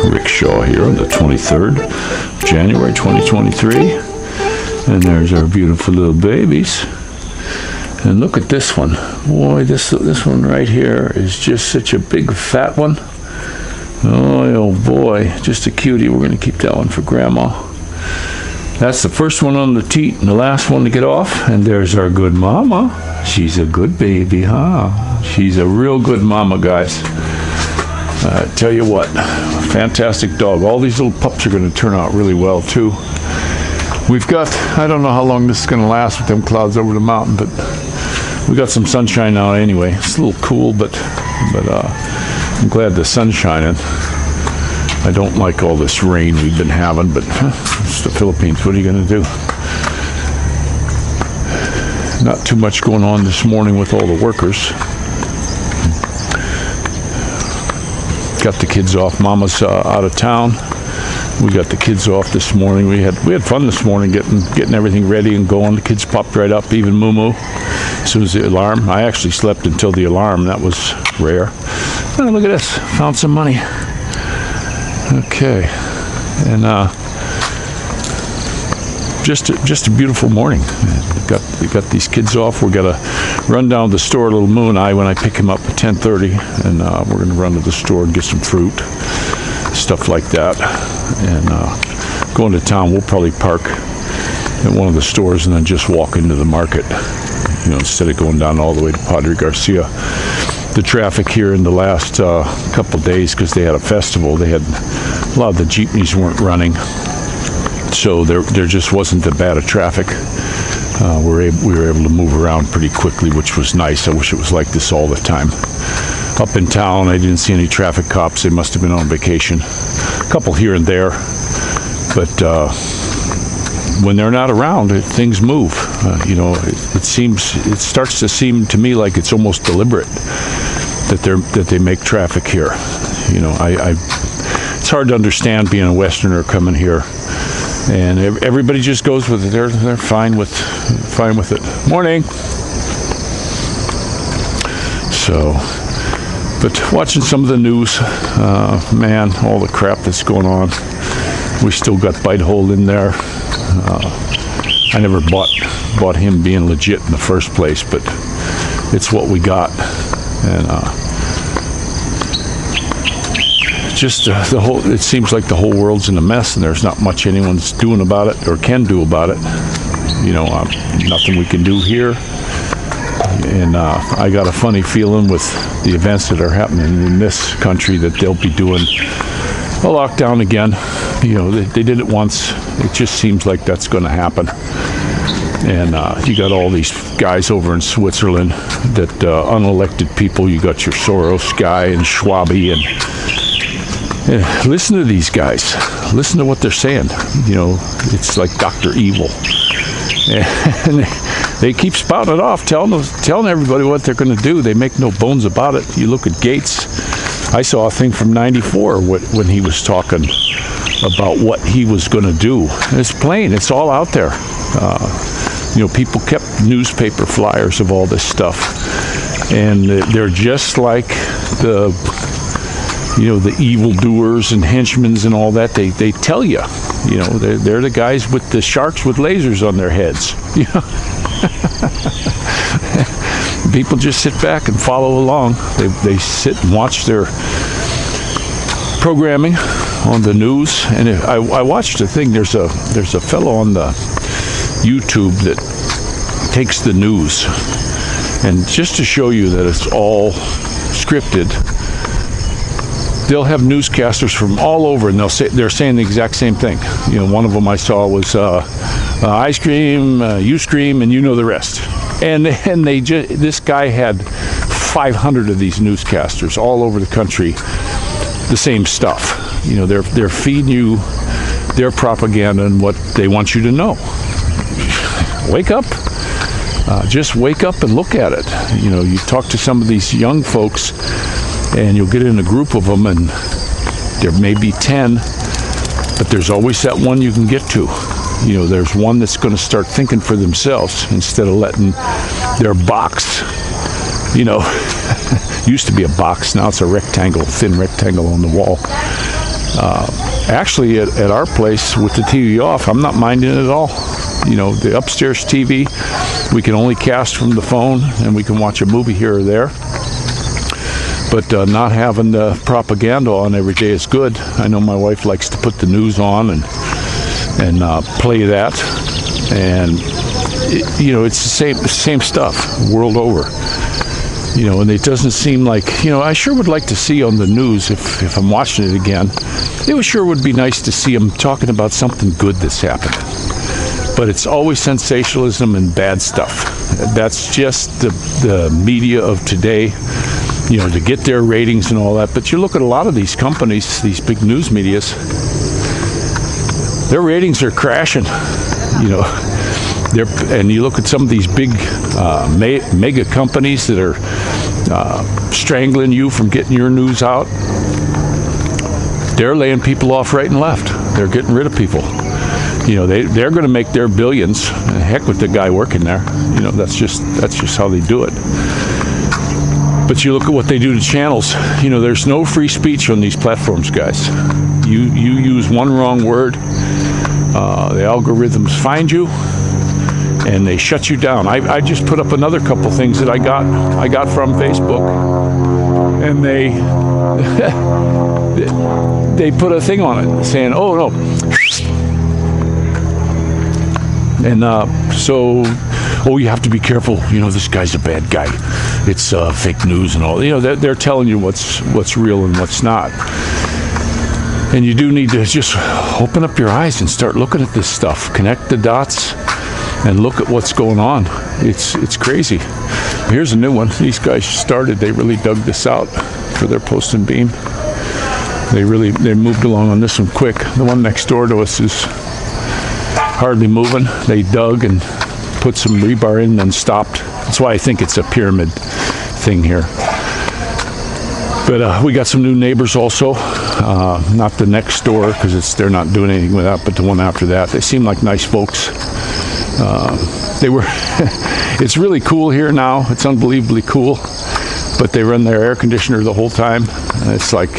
Rickshaw here on the 23rd of January 2023. And there's our beautiful little babies. And look at this one. Boy, this one right here is just such a big fat one. Oh boy, just a cutie. We're going to keep that one for Grandma. That's the first one on the teat and the last one to get off. And there's our good mama. She's a good baby, huh? She's a real good mama, guys. Tell you what, fantastic dog. All these little pups are going to turn out really well, too. We've got, I don't know how long this is going to last with them clouds over the mountain, but we got some sunshine now anyway. It's a little cool, but I'm glad the sun's shining. I don't like all this rain we've been having, but it's the Philippines. What are you going to do? Not too much going on this morning with all the workers. Got the kids off. Mama's out of town. We got the kids off this morning. We had fun this morning getting everything ready and going. The kids popped right up, even Moo as soon as the alarm. I actually slept until the alarm. That was rare. Oh, look at this. Found some money. Okay. And just a beautiful morning. We got these kids off. We're gonna run down to the store, little Moo and I, when I pick him up at 10:30, and we're gonna run to the store and get some fruit, stuff like that, and go into town. We'll probably park at one of the stores and then just walk into the market, instead of going down all the way to Padre Garcia. The traffic here in the last couple days, because they had a festival, they had a lot of the jeepneys weren't running, so there just wasn't that bad of traffic. We were able to move around pretty quickly, which was nice. I wish it was like this all the time. Up in town, I didn't see any traffic cops. They must have been on vacation. A couple here and there, but when they're not around, things move. It starts to seem to me like it's almost deliberate that they make traffic here. It's hard to understand being a Westerner coming here, and everybody just goes with it. They're fine with it. Morning. So, but watching some of the news, man, all the crap that's going on. We still got Bite Hole in there. I never bought him being legit in the first place, but it's what we got, and just the whole. It seems like the whole world's in a mess, and there's not much anyone's doing about it or can do about it. Nothing we can do here, and I got a funny feeling with the events that are happening in this country that they'll be doing a lockdown again. They did it once. It just seems like that's going to happen. And you got all these guys over in Switzerland that unelected people. You got your Soros guy and Schwabe, and listen to these guys. Listen to what they're saying. It's like Dr. Evil. And they keep spouting it off, telling everybody what they're going to do. They make no bones about it. You look at Gates. I saw a thing from '94 when he was talking about what he was going to do. And it's plain. It's all out there. People kept newspaper flyers of all this stuff, and they're just like the evildoers and henchmen and all that. They tell you, they're the guys with the sharks with lasers on their heads. People just sit back and follow along. They sit and watch their programming on the news. And I watched a thing. There's a fellow on the YouTube that takes the news, and just to show you that it's all scripted, they'll have newscasters from all over, and they're saying the exact same thing. One of them I saw was I scream, you scream, and you know the rest. And this guy had 500 of these newscasters all over the country, the same stuff. They're feeding you their propaganda and what they want you to know. Wake up. Just wake up and look at it. You talk to some of these young folks, and you'll get in a group of them, and there may be 10, but there's always that one you can get to. There's one that's going to start thinking for themselves instead of letting their box, used to be a box, now it's a rectangle, thin rectangle on the wall. Actually, at our place with the TV off, I'm not minding it at all. You know, the upstairs TV, we can only cast from the phone, and we can watch a movie here or there. But not having the propaganda on every day is good. I know my wife likes to put the news on and play that, and you know, it's the same stuff world over. You know, and it doesn't seem like, you know, I sure would like to see on the news, if I'm watching it again, it sure would be nice to see them talking about something good that's happened. But it's always sensationalism and bad stuff. That's just the media of today, you know, to get their ratings and all that. But you look at a lot of these companies, these big news medias, their ratings are crashing, you know. And you look at some of these big mega companies that are strangling you from getting your news out. They're laying people off right and left. They're getting rid of people. You know, they're going to make their billions. Heck with the guy working there. You know, that's just how they do it. But you look at what they do to channels. You know, there's no free speech on these platforms, guys. You use one wrong word, the algorithms find you, and they shut you down. I just put up another couple things that I got from Facebook, and they put a thing on it saying, "Oh no," and you have to be careful. You know, this guy's a bad guy. It's fake news and all. You know, they're telling you what's real and what's not. And you do need to just open up your eyes and start looking at this stuff. Connect the dots and look at what's going on. It's crazy. Here's a new one. These guys they really dug this out for their post and beam. They moved along on this one quick. The one next door to us is hardly moving. They dug and put some rebar in and then stopped. That's why I think it's a pyramid thing here. But we got some new neighbors also. Not the next door, because they're not doing anything with that, but the one after that. They seem like nice folks. It's really cool here now. It's unbelievably cool. But they run their air conditioner the whole time. And it's like,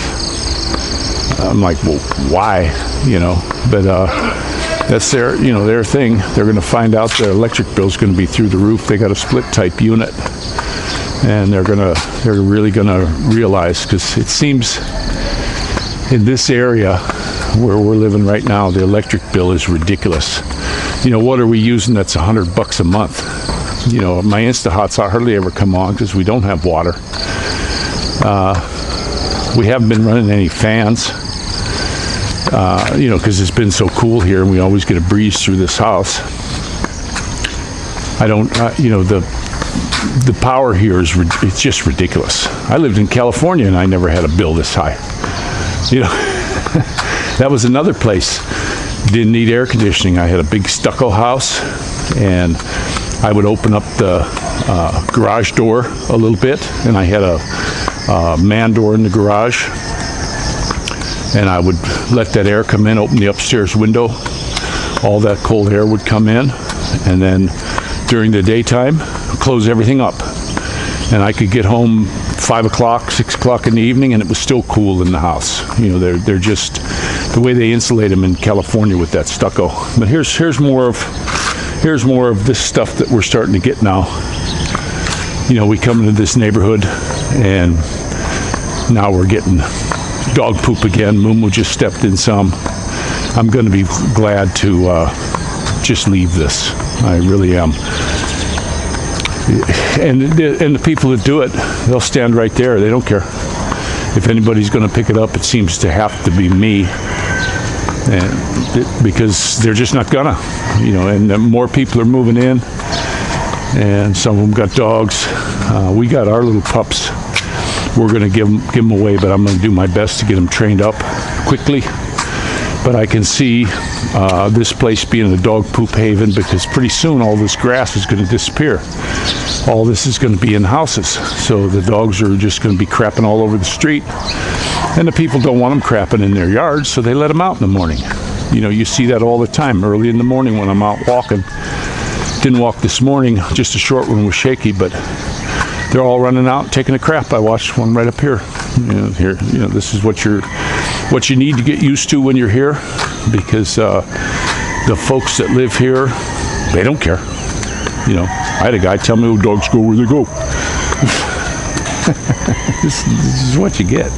I'm like, well, why? You know, but that's their thing. They're going to find out their electric bill is going to be through the roof. They got a split type unit, and they're really going to realize, because it seems in this area where we're living right now, the electric bill is ridiculous. You know, what are we using that's $100 a month? You know, my Instahots hardly ever come on because we don't have water. We haven't been running any fans, you know, because it's been so cool here, and we always get a breeze through this house. You know, the power here it's just ridiculous. I lived in California and I never had a bill this high. You know, that was another place. Didn't need air conditioning. I had a big stucco house, and I would open up the garage door a little bit, and I had a man door in the garage, and I would let that air come in, open the upstairs window. All that cold air would come in, and then during the daytime, close everything up. And I could get home 5 o'clock, 6 o'clock in the evening, and it was still cool in the house. You know, they're just the way they insulate them in California with that stucco. But here's more of this stuff that we're starting to get now. You know, we come into this neighborhood, and now we're getting dog poop again. Mumu just stepped in some. I'm going to be glad to just leave this. I really am. And the people that do it, they'll stand right there. They don't care. If anybody's going to pick it up, it seems to have to be me, because they're just not gonna, you know. And more people are moving in, and some of them got dogs. We got our little pups. We're going to give them away, but I'm going to do my best to get them trained up quickly. But I can see this place being a dog poop haven, because pretty soon all this grass is going to disappear. All this is going to be in houses. So the dogs are just going to be crapping all over the street. And the people don't want them crapping in their yards, so they let them out in the morning. You know, you see that all the time, early in the morning when I'm out walking. Didn't walk this morning, just a short one was shaky, but they're all running out taking a crap. I watched one right up here. Here, this is what you need to get used to when you're here, because the folks that live here, they don't care. I had a guy tell me, "Oh, dogs go where they go." This is what you get.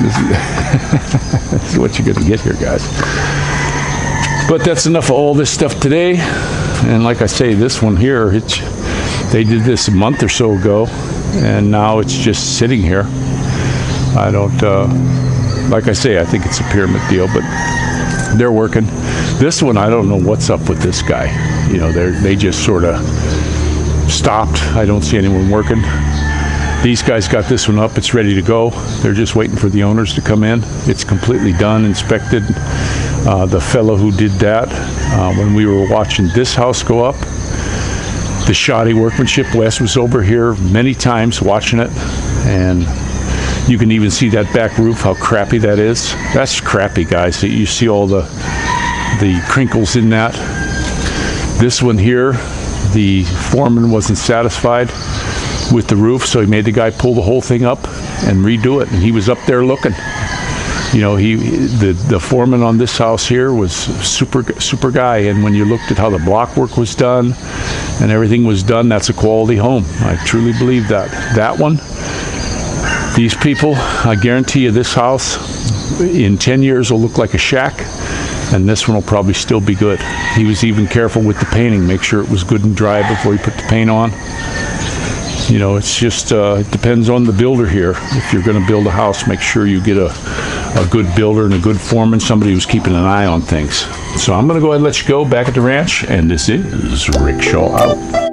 This is what you're going to get here, guys. But that's enough of all this stuff today. And like I say, this one here, they did this a month or so ago, and now it's just sitting here. I don't, like I say, I think it's a pyramid deal, but they're working. This one, I don't know what's up with this guy. They just sort of stopped. I don't see anyone working. These guys got this one up. It's ready to go. They're just waiting for the owners to come in. It's completely done, inspected. The fellow who did that, when we were watching this house go up, the shoddy workmanship, Wes was over here many times watching it, and you can even see that back roof, how crappy that is. That's crappy, guys. You see all the crinkles in that. This one here, the foreman wasn't satisfied with the roof, so he made the guy pull the whole thing up and redo it, and he was up there looking. The foreman on this house here was super guy, and when you looked at how the block work was done and everything was done, that's a quality home. I truly believe that. That one, these people, I guarantee you, this house in 10 years will look like a shack, and this one will probably still be good. He was even careful with the painting, make sure it was good and dry before he put the paint on. It's just, it depends on the builder here. If you're going to build a house, make sure you get a good builder and a good foreman, somebody who's keeping an eye on things. So I'm going to go ahead and let you go back at the ranch, and this is Rick Shaw out.